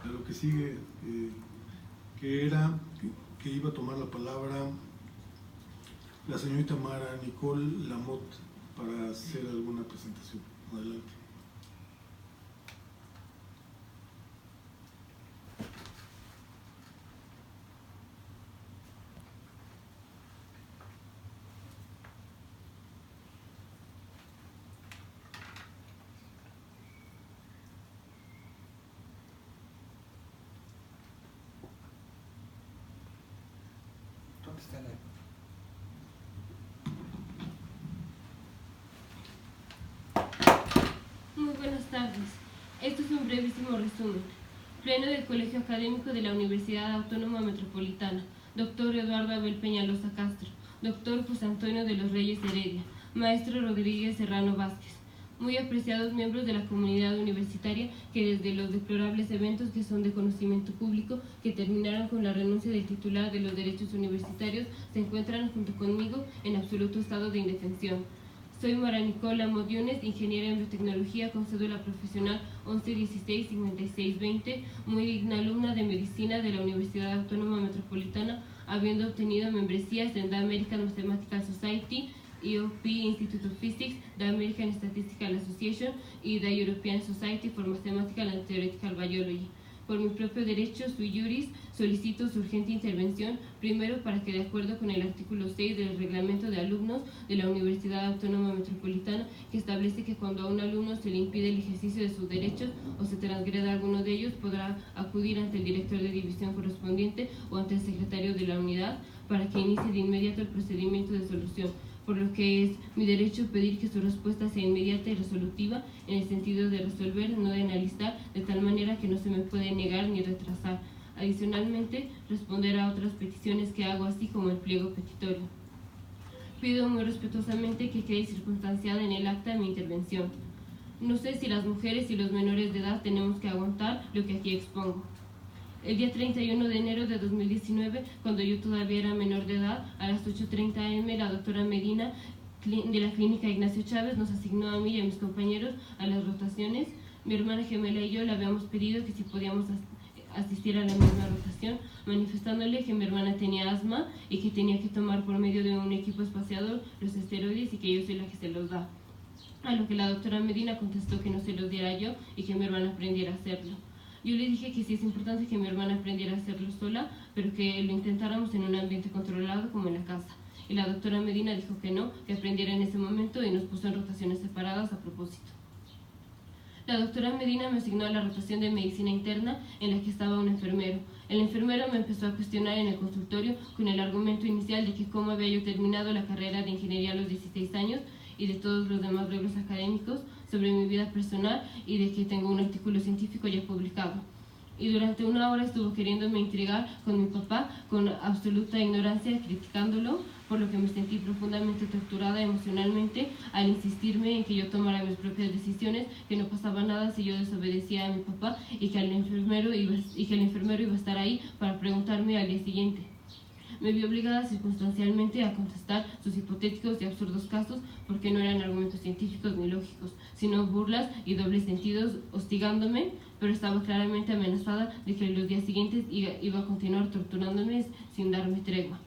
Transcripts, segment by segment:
a lo que sigue, que era que iba a tomar la palabra la señorita Mara Nicole Lamotte para hacer alguna presentación. Adelante. Muy buenas tardes. Esto es un brevísimo resumen. Pleno del Colegio Académico de la Universidad Autónoma Metropolitana. Doctor Eduardo Abel Peñalosa Castro. Doctor José Antonio de los Reyes Heredia. Maestro Rodríguez Serrano Vázquez. Muy apreciados miembros de la comunidad universitaria que desde los deplorables eventos que son de conocimiento público, que terminaron con la renuncia del titular de los derechos universitarios, se encuentran junto conmigo en absoluto estado de indefensión. Soy Mara Nicole Lamotte Yunes, ingeniera en biotecnología con cédula profesional 11165620, muy digna alumna de medicina de la Universidad Autónoma Metropolitana, habiendo obtenido membresías en The American Mathematical Society, EOP Institute of Physics, the American Statistical Association y the European Society for Mathematical and Theoretical Biology. Por mi propio derecho, sui juris, solicito su urgente intervención, primero para que, de acuerdo con el artículo 6 del Reglamento de Alumnos de la Universidad Autónoma Metropolitana, que establece que cuando a un alumno se le impide el ejercicio de sus derechos o se transgreda alguno de ellos, podrá acudir ante el director de división correspondiente o ante el secretario de la unidad para que inicie de inmediato el procedimiento de solución, por lo que es mi derecho pedir que su respuesta sea inmediata y resolutiva en el sentido de resolver, no de analizar, de tal manera que no se me puede negar ni retrasar. Adicionalmente, responder a otras peticiones que hago, así como el pliego petitorio. Pido muy respetuosamente que quede circunstanciada en el acta mi intervención. No sé si las mujeres y los menores de edad tenemos que aguantar lo que aquí expongo. El día 31 de enero de 2019, cuando yo todavía era menor de edad, a las 8:30 am, la doctora Medina de la clínica Ignacio Chávez nos asignó a mí y a mis compañeros a las rotaciones. Mi hermana gemela y yo le habíamos pedido que si podíamos asistir a la misma rotación, manifestándole que mi hermana tenía asma y que tenía que tomar por medio de un equipo espaciador los esteroides y que yo soy la que se los da. A lo que la doctora Medina contestó que no se los diera yo y que mi hermana aprendiera a hacerlo. Yo le dije que sí es importante que mi hermana aprendiera a hacerlo sola, pero que lo intentáramos en un ambiente controlado como en la casa. Y la doctora Medina dijo que no, que aprendiera en ese momento y nos puso en rotaciones separadas a propósito. La doctora Medina me asignó a la rotación de medicina interna en la que estaba un enfermero. El enfermero me empezó a cuestionar en el consultorio con el argumento inicial de que cómo había yo terminado la carrera de ingeniería a los 16 años y de todos los demás logros académicos, sobre mi vida personal y de que tengo un artículo científico ya publicado. Y durante una hora estuvo queriéndome intrigar con mi papá con absoluta ignorancia, criticándolo, por lo que me sentí profundamente torturada emocionalmente al insistirme en que yo tomara mis propias decisiones, que no pasaba nada si yo desobedecía a mi papá y que el enfermero iba a estar ahí para preguntarme al día siguiente. Me vi obligada circunstancialmente a contestar sus hipotéticos y absurdos casos porque no eran argumentos científicos ni lógicos, sino burlas y dobles sentidos, hostigándome, pero estaba claramente amenazada de que los días siguientes iba a continuar torturándome sin darme tregua.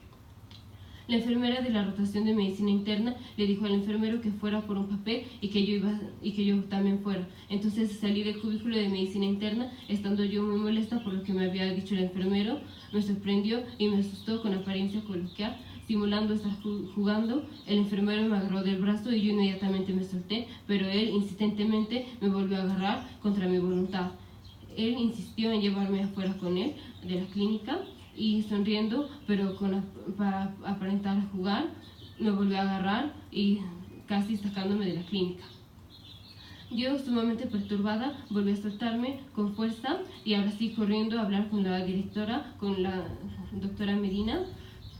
La enfermera de la rotación de medicina interna le dijo al enfermero que fuera por un papel y que yo también fuera. Entonces salí del cubículo de medicina interna, estando yo muy molesta por lo que me había dicho el enfermero. Me sorprendió y me asustó con apariencia coloquial. Simulando estar jugando, el enfermero me agarró del brazo y yo inmediatamente me solté, pero él insistentemente me volvió a agarrar contra mi voluntad. Él insistió en llevarme afuera con él de la clínica y sonriendo, pero para aparentar jugar, me volvió a agarrar y casi sacándome de la clínica. Yo, sumamente perturbada, volví a soltarme con fuerza y ahora sí corriendo a hablar con la directora, con la doctora Medina.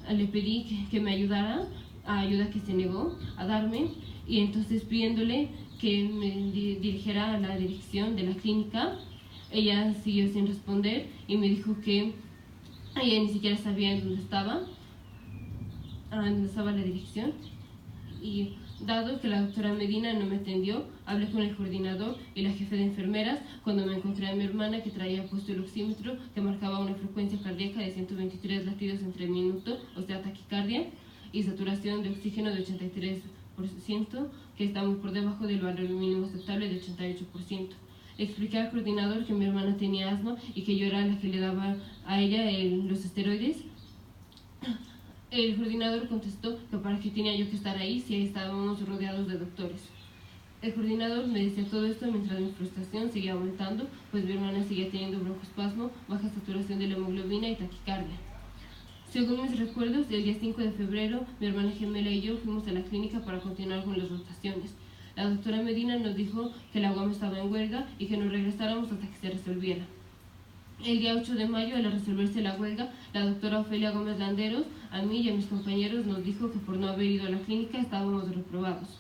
Le pedí que me ayudara, ayuda que se negó a darme, y entonces pidiéndole que me dirigiera a la dirección de la clínica. Ella siguió sin responder y me dijo que ella ni siquiera sabía en dónde estaba la dirección, y dado que la doctora Medina no me atendió, Hablé con el coordinador y la jefe de enfermeras cuando me encontré a mi hermana, que traía puesto el oxímetro que marcaba una frecuencia cardíaca de 123 latidos entre minuto, o sea, taquicardia, y saturación de oxígeno de 83%, que está muy por debajo del valor mínimo aceptable de 88%. Le expliqué al coordinador que mi hermana tenía asma y que yo era la que le daba a ella los esteroides. El coordinador contestó que para qué tenía yo que estar ahí si estábamos rodeados de doctores. El coordinador me decía todo esto mientras mi frustración seguía aumentando, pues mi hermana seguía teniendo broncoespasmo, baja saturación de la hemoglobina y taquicardia. Según mis recuerdos, el día 5 de febrero, mi hermana gemela y yo fuimos a la clínica para continuar con las rotaciones. La doctora Medina nos dijo que la UAM estaba en huelga y que nos regresáramos hasta que se resolviera. El día 8 de mayo, al resolverse la huelga, la doctora Ofelia Gómez Landeros, a mí y a mis compañeros, nos dijo que por no haber ido a la clínica estábamos reprobados.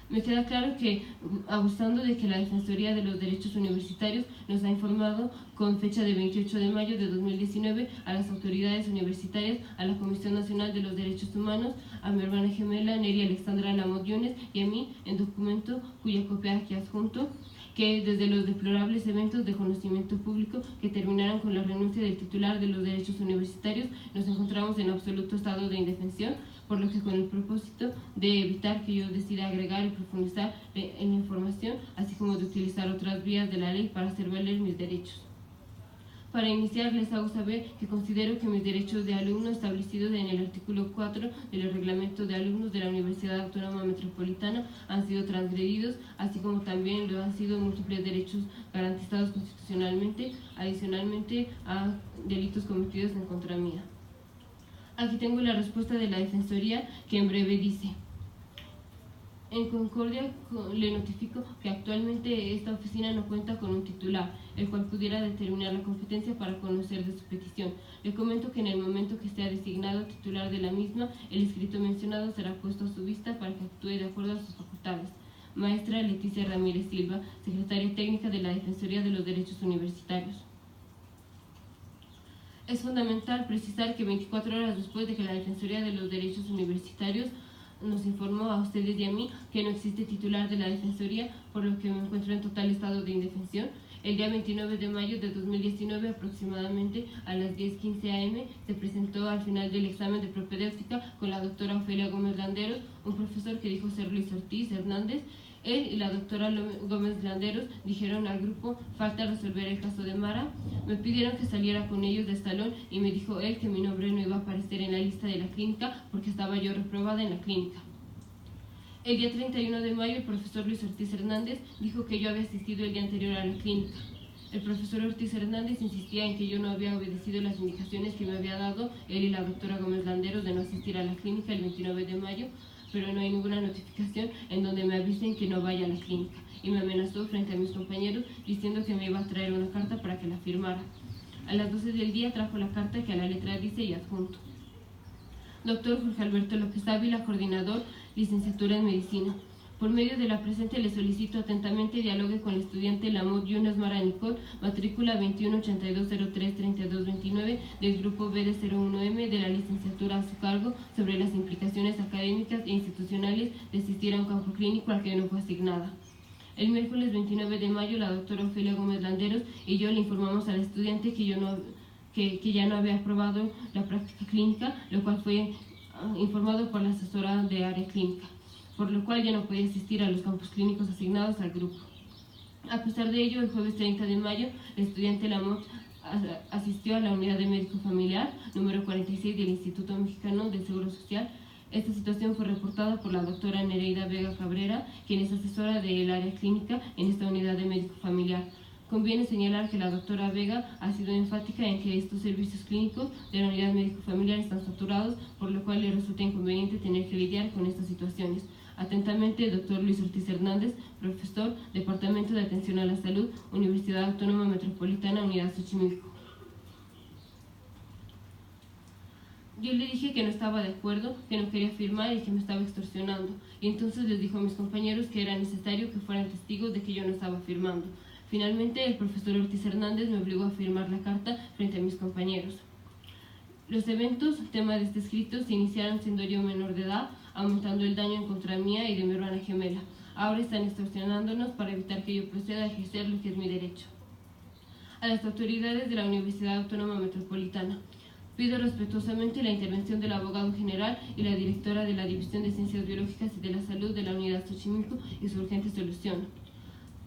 Me queda claro que, abusando de que la Defensoría de los Derechos Universitarios nos ha informado con fecha de 28 de mayo de 2019 a las autoridades universitarias, a la Comisión Nacional de los Derechos Humanos, a mi hermana gemela Neri Alexandra Lamot Yunes y a mí, en documento cuya copia aquí adjunto, que desde los deplorables eventos de conocimiento público que terminaron con la renuncia del titular de los derechos universitarios, nos encontramos en absoluto estado de indefensión, por lo que con el propósito de evitar que yo decida agregar y profundizar en la información, así como de utilizar otras vías de la ley para hacer valer mis derechos. Para iniciar, les hago saber que considero que mis derechos de alumno establecidos en el artículo 4 del Reglamento de Alumnos de la Universidad Autónoma Metropolitana han sido transgredidos, así como también lo han sido múltiples derechos garantizados constitucionalmente, adicionalmente a delitos cometidos en contra mía. Aquí tengo la respuesta de la Defensoría, que en breve dice: en concordia le notifico que actualmente esta oficina no cuenta con un titular, el cual pudiera determinar la competencia para conocer de su petición. Le comento que en el momento que sea designado titular de la misma, el escrito mencionado será puesto a su vista para que actúe de acuerdo a sus facultades. Maestra Leticia Ramírez Silva, Secretaria Técnica de la Defensoría de los Derechos Universitarios. Es fundamental precisar que 24 horas después de que la Defensoría de los Derechos Universitarios nos informó a ustedes y a mí que no existe titular de la Defensoría, por lo que me encuentro en total estado de indefensión. El día 29 de mayo de 2019, aproximadamente a las 10:15 am, se presentó al final del examen de propedéutica con la doctora Ofelia Gómez Landeros, un profesor que dijo ser Luis Ortiz Hernández. Él y la doctora Gómez Landeros dijeron al grupo: falta resolver el caso de Mara. Me pidieron que saliera con ellos del salón y me dijo él que mi nombre no iba a aparecer en la lista de la clínica porque estaba yo reprobada en la clínica. El día 31 de mayo, el profesor Luis Ortiz Hernández dijo que yo había asistido el día anterior a la clínica. El profesor Ortiz Hernández insistía en que yo no había obedecido las indicaciones que me había dado él y la doctora Gómez Landeros de no asistir a la clínica el 29 de mayo, pero no hay ninguna notificación en donde me avisen que no vaya a la clínica, y me amenazó frente a mis compañeros diciendo que me iba a traer una carta para que la firmara. A las 12 del día trajo la carta que a la letra dice y adjunto: Doctor Jorge Alberto López Ávila, coordinador, licenciatura en Medicina. Por medio de la presente le solicito atentamente dialogue con la estudiante Lamot Yunes Mara Nicole, matrícula 2182033229 del grupo B de 01M de la licenciatura a su cargo, sobre las implicaciones académicas e institucionales de asistir a un campo clínico al que no fue asignada. El miércoles 29 de mayo, la doctora Ofelia Gómez Landeros y yo le informamos al estudiante que ya no había aprobado la práctica clínica, lo cual fue informado por la asesora de área clínica, por lo cual ya no podía asistir a los campos clínicos asignados al grupo. A pesar de ello, el jueves 30 de mayo, el estudiante Lamot asistió a la unidad de médico familiar número 46 del Instituto Mexicano del Seguro Social. Esta situación fue reportada por la doctora Nereida Vega Cabrera, quien es asesora del área clínica en esta unidad de médico familiar. Conviene señalar que la doctora Vega ha sido enfática en que estos servicios clínicos de la unidad médico-familiar están saturados, por lo cual le resulta inconveniente tener que lidiar con estas situaciones. Atentamente, doctor Luis Ortiz Hernández, profesor, Departamento de Atención a la Salud, Universidad Autónoma Metropolitana, Unidad Xochimilco. Yo le dije que no estaba de acuerdo, que no quería firmar y que me estaba extorsionando. Y entonces les dijo a mis compañeros que era necesario que fueran testigos de que yo no estaba firmando. Finalmente, el profesor Ortiz Hernández me obligó a firmar la carta frente a mis compañeros. Los eventos, tema de este escrito, se iniciaron siendo yo menor de edad, aumentando el daño en contra mía y de mi hermana gemela. Ahora están extorsionándonos para evitar que yo proceda a ejercer lo que es mi derecho. A las autoridades de la Universidad Autónoma Metropolitana. Pido respetuosamente la intervención del abogado general y la directora de la División de Ciencias Biológicas y de la Salud de la Unidad Xochimilco y su urgente solución.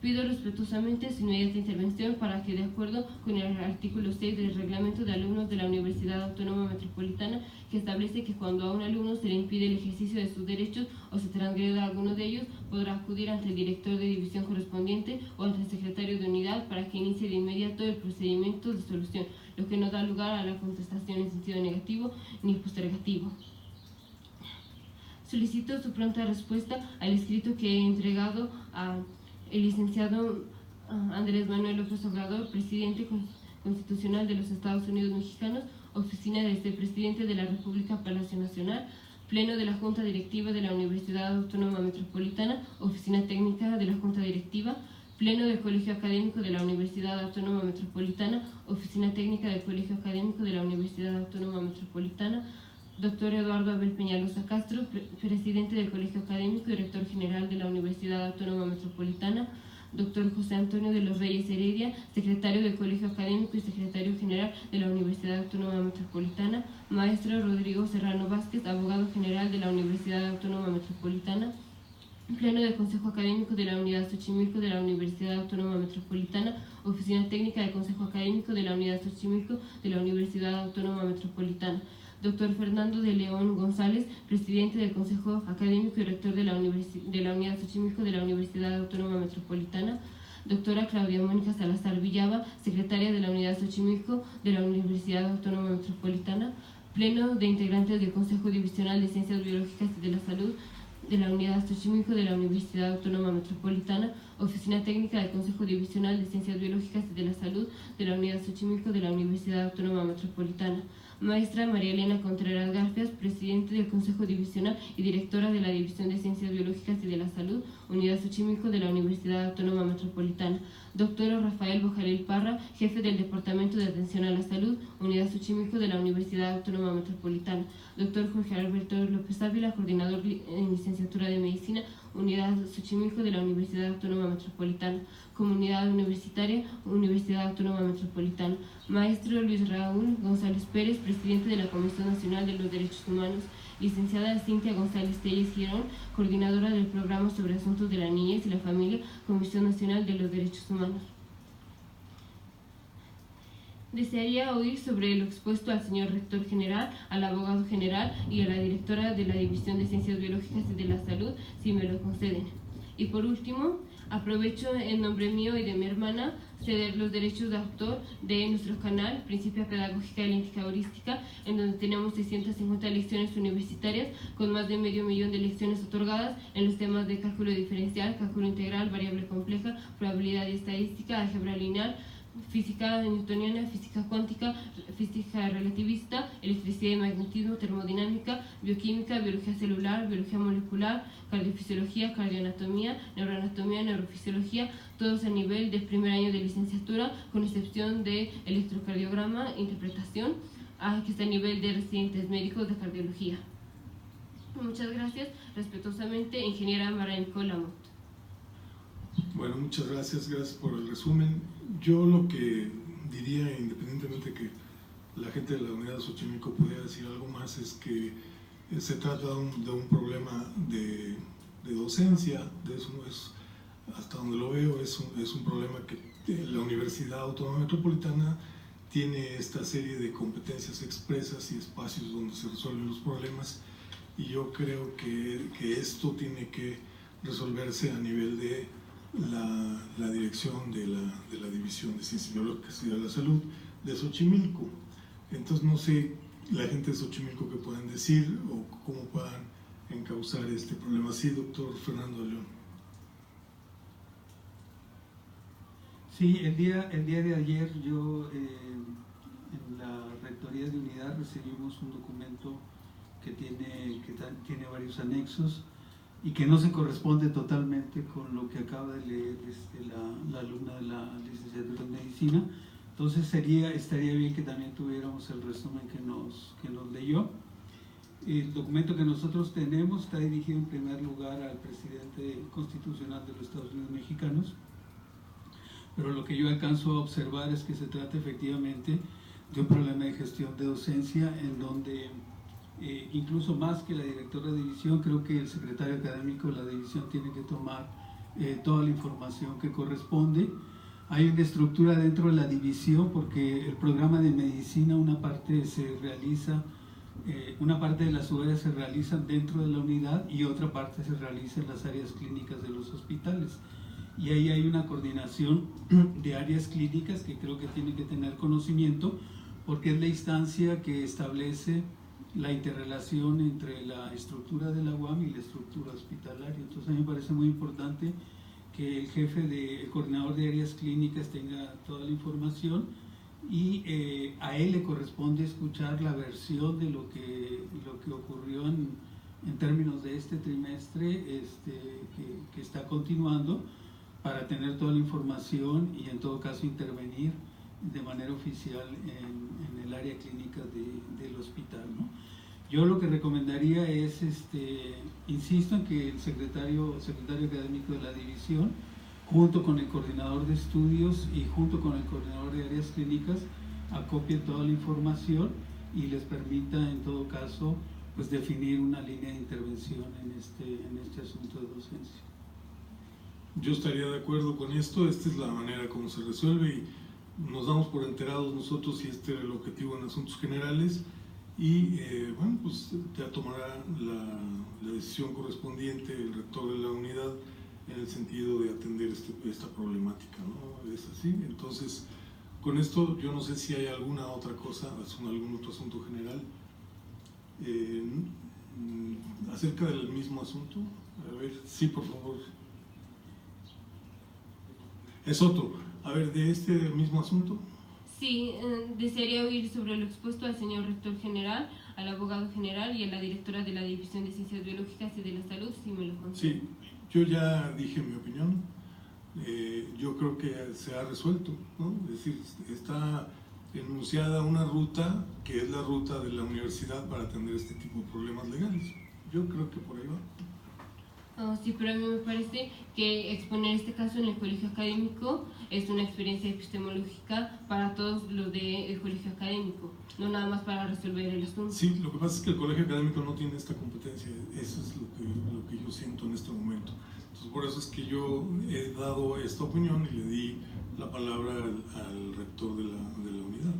Pido respetuosamente su inmediata intervención para que, de acuerdo con el artículo 6 del Reglamento de Alumnos de la Universidad Autónoma Metropolitana, que establece que cuando a un alumno se le impide el ejercicio de sus derechos o se transgreda alguno de ellos, podrá acudir ante el director de división correspondiente o ante el secretario de unidad para que inicie de inmediato el procedimiento de solución, lo que no da lugar a la contestación en sentido negativo ni postergativo. Solicito su pronta respuesta al escrito que he entregado a el licenciado Andrés Manuel López Obrador, presidente constitucional de los Estados Unidos Mexicanos, oficina del presidente de la República, Palacio Nacional, pleno de la Junta Directiva de la Universidad Autónoma Metropolitana, oficina técnica de la Junta Directiva, pleno del Colegio Académico de la Universidad Autónoma Metropolitana, oficina técnica del Colegio Académico de la Universidad Autónoma Metropolitana, Dr. Eduardo Abel Peñalosa Castro, presidente del Colegio Académico y rector general de la Universidad Autónoma Metropolitana, Dr. José Antonio de los Reyes Heredia, secretario del Colegio Académico y secretario general de la Universidad Autónoma Metropolitana, maestro Rodrigo Serrano Vázquez, abogado general de la Universidad Autónoma Metropolitana, pleno del Consejo Académico de la Unidad Xochimilco de la Universidad Autónoma Metropolitana, oficina técnica del Consejo Académico de la Unidad Xochimilco de la Universidad Autónoma Metropolitana, Dr. Fernando de León González, presidente del Consejo Académico y rector de la Unidad Xochimilco de la Universidad Autónoma Metropolitana, Doctora Claudia Mónica Salazar Villava, secretaria de la Unidad Xochimilco de la Universidad Autónoma Metropolitana, pleno de integrantes del Consejo Divisional de Ciencias Biológicas y de la Salud de la Unidad Xochimilco de la Universidad Autónoma Metropolitana, oficina técnica del Consejo Divisional de Ciencias Biológicas y de la Salud de la Unidad Xochimilco de la Universidad Autónoma Metropolitana, maestra María Elena Contreras Garfias, presidente del Consejo Divisional y directora de la División de Ciencias Biológicas y de la Salud, Unidad Xochimilco de la Universidad Autónoma Metropolitana, doctor Rafael Bojaril Parra, jefe del Departamento de Atención a la Salud, Unidad Xochimilco de la Universidad Autónoma Metropolitana, doctor Jorge Alberto López Ávila, coordinador en licenciatura de Medicina, Unidad Xochimilco de la Universidad Autónoma Metropolitana, Comunidad Universitaria, Universidad Autónoma Metropolitana, maestro Luis Raúl González Pérez, presidente de la Comisión Nacional de los Derechos Humanos, licenciada Cintia González Telles Girón, coordinadora del Programa sobre Asuntos de la Niñez y la Familia, Comisión Nacional de los Derechos Humanos. Desearía oír sobre lo expuesto al señor rector general, al abogado general y a la directora de la División de Ciencias Biológicas y de la Salud, si me lo conceden. Y por último, aprovecho en nombre mío y de mi hermana ceder los derechos de autor de nuestro canal Principia Pedagógica y Ética Heurística, en donde tenemos 650 lecciones universitarias con más de 500.000 de lecciones otorgadas en los temas de cálculo diferencial, cálculo integral, variable compleja, probabilidad y estadística, álgebra lineal, física newtoniana, física cuántica, física relativista, electricidad y magnetismo, termodinámica, bioquímica, biología celular, biología molecular, cardiofisiología, cardioanatomía, neuroanatomía, neurofisiología, todos a nivel del primer año de licenciatura, con excepción de electrocardiograma, interpretación, que está a nivel de residentes médicos de cardiología. Muchas gracias. Respetuosamente, ingeniera Mara Nicole Lamont. Bueno, muchas gracias por el resumen. Yo lo que diría, independientemente que la gente de la Unidad de Xochimilco pudiera decir algo más, es que se trata de un problema de docencia, de eso es, hasta donde lo veo, es un problema que la Universidad Autónoma Metropolitana tiene esta serie de competencias expresas y espacios donde se resuelven los problemas, y yo creo que esto tiene que resolverse a nivel de la dirección de la División de Ciencias Biológicas y de la Salud de Xochimilco. Entonces no sé la gente de Xochimilco qué puedan decir o cómo puedan encauzar este problema. Sí, doctor Fernando de León. Sí, el día de ayer yo en la Rectoría de Unidad recibimos un documento que tiene varios anexos y que no se corresponde totalmente con lo que acaba de leer la alumna de la licenciatura en Medicina. Entonces estaría bien que también tuviéramos el resumen que nos leyó. El documento que nosotros tenemos está dirigido en primer lugar al presidente constitucional de los Estados Unidos mexicanos, pero lo que yo alcanzo a observar es que se trata efectivamente de un problema de gestión de docencia en donde incluso más que la directora de división, creo que el secretario académico de la división tiene que tomar toda la información que corresponde. Hay una estructura dentro de la división porque el programa de medicina, una parte de las horas se realizan dentro de la unidad y otra parte se realiza en las áreas clínicas de los hospitales. Y ahí hay una coordinación de áreas clínicas que creo que tienen que tener conocimiento porque es la instancia que establece la interrelación entre la estructura de la UAM y la estructura hospitalaria. Entonces a mí me parece muy importante que el coordinador de áreas clínicas tenga toda la información y a él le corresponde escuchar la versión de lo que ocurrió en términos de este trimestre que está continuando para tener toda la información y en todo caso intervenir de manera oficial en el área clínica del hospital, ¿no? Yo lo que recomendaría es, insisto en que el secretario académico de la división, junto con el coordinador de estudios y junto con el coordinador de áreas clínicas, acopie toda la información y les permita en todo caso pues definir una línea de intervención en este asunto de docencia. Yo estaría de acuerdo con esto. Esta es la manera como se resuelve y nos damos por enterados nosotros si este era el objetivo en asuntos generales y bueno, pues ya tomará la decisión correspondiente el rector de la unidad en el sentido de atender esta problemática, ¿no? Es así. Entonces, con esto yo no sé si hay alguna otra cosa, algún otro asunto general acerca del mismo asunto. A ver, sí, por favor. Es otro. A ver, de este mismo asunto. Sí, desearía oír sobre lo expuesto al señor rector general, al abogado general y a la directora de la División de Ciencias Biológicas y de la Salud, si me lo concede. Sí, yo ya dije mi opinión. Yo creo que se ha resuelto, ¿no? Es decir, está enunciada una ruta que es la ruta de la universidad para atender este tipo de problemas legales. Yo creo que por ahí va. Sí, pero a mí me parece que exponer este caso en el colegio académico es una experiencia epistemológica para todos los del colegio académico, no nada más para resolver el asunto. Sí, lo que pasa es que el colegio académico no tiene esta competencia, eso es lo que yo siento en este momento. Entonces, por eso es que yo he dado esta opinión y le di la palabra al rector de la unidad.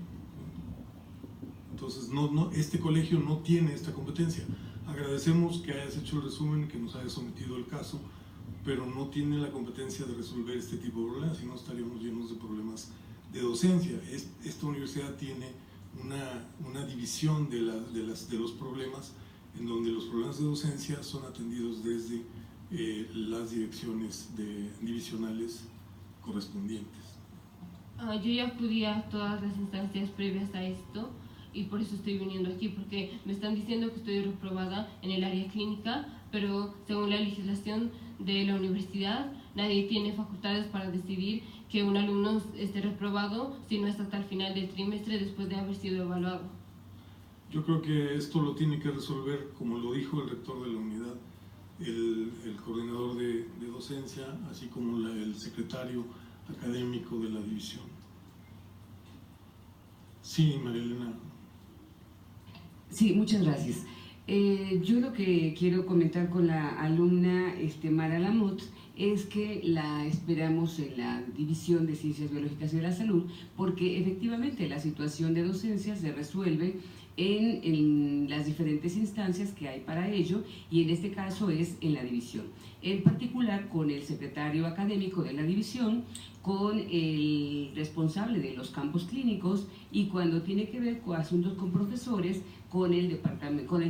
Entonces, este colegio no tiene esta competencia. Agradecemos que hayas hecho el resumen, que nos hayas sometido el caso, pero no tiene la competencia de resolver este tipo de problemas, si no estaríamos llenos de problemas de docencia. Esta universidad tiene una división de los problemas, en donde los problemas de docencia son atendidos desde las direcciones divisionales correspondientes. Yo ya acudí a todas las instancias previas a esto y por eso estoy viniendo aquí, porque me están diciendo que estoy reprobada en el área clínica, pero según la legislación de la universidad, nadie tiene facultades para decidir que un alumno esté reprobado si no es hasta el final del trimestre después de haber sido evaluado. Yo creo que esto lo tiene que resolver, como lo dijo el rector de la unidad, el coordinador de docencia, así como el secretario académico de la división. Sí, María Elena. Sí, muchas gracias. Yo lo que quiero comentar con la alumna Mara Lamott es que la esperamos en la División de Ciencias Biológicas y de la Salud, porque efectivamente la situación de docencia se resuelve en las diferentes instancias que hay para ello, y en este caso es en la división, en particular con el secretario académico de la división, con el responsable de los campos clínicos, y cuando tiene que ver con asuntos con profesores, con el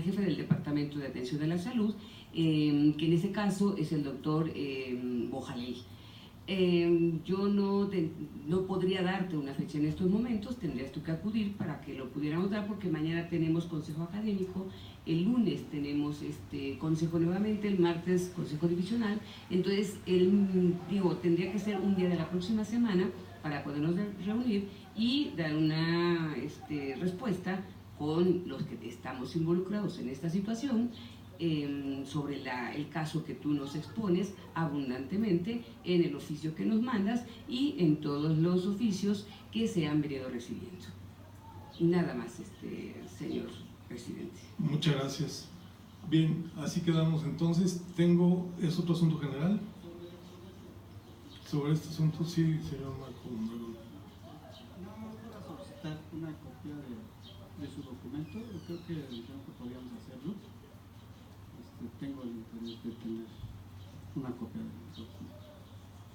jefe del Departamento de Atención a la Salud, que en este caso es el doctor Bojalel. Yo no podría darte una fecha en estos momentos, tendrías tú que acudir para que lo pudiéramos dar, porque mañana tenemos consejo académico, el lunes tenemos consejo nuevamente, el martes consejo divisional. Entonces tendría que ser un día de la próxima semana para podernos reunir y dar una respuesta con los que estamos involucrados en esta situación sobre el caso que tú nos expones abundantemente en el oficio que nos mandas y en todos los oficios que se han venido recibiendo. Nada más, señor presidente. Muchas gracias. Bien, así quedamos entonces. ¿Es otro asunto general? Sobre este asunto, sí, señor Marco Mondragón. No, para solicitar una copia de su documento, yo creo que dijeron que podíamos hacerlo. Tengo el interés de tener una copia del documento.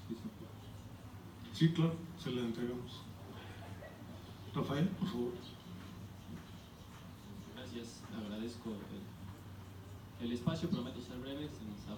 Sí, se puede. Sí, claro, se la entregamos. Rafael, por favor. Gracias, agradezco el espacio, prometo ser breve, se nos ha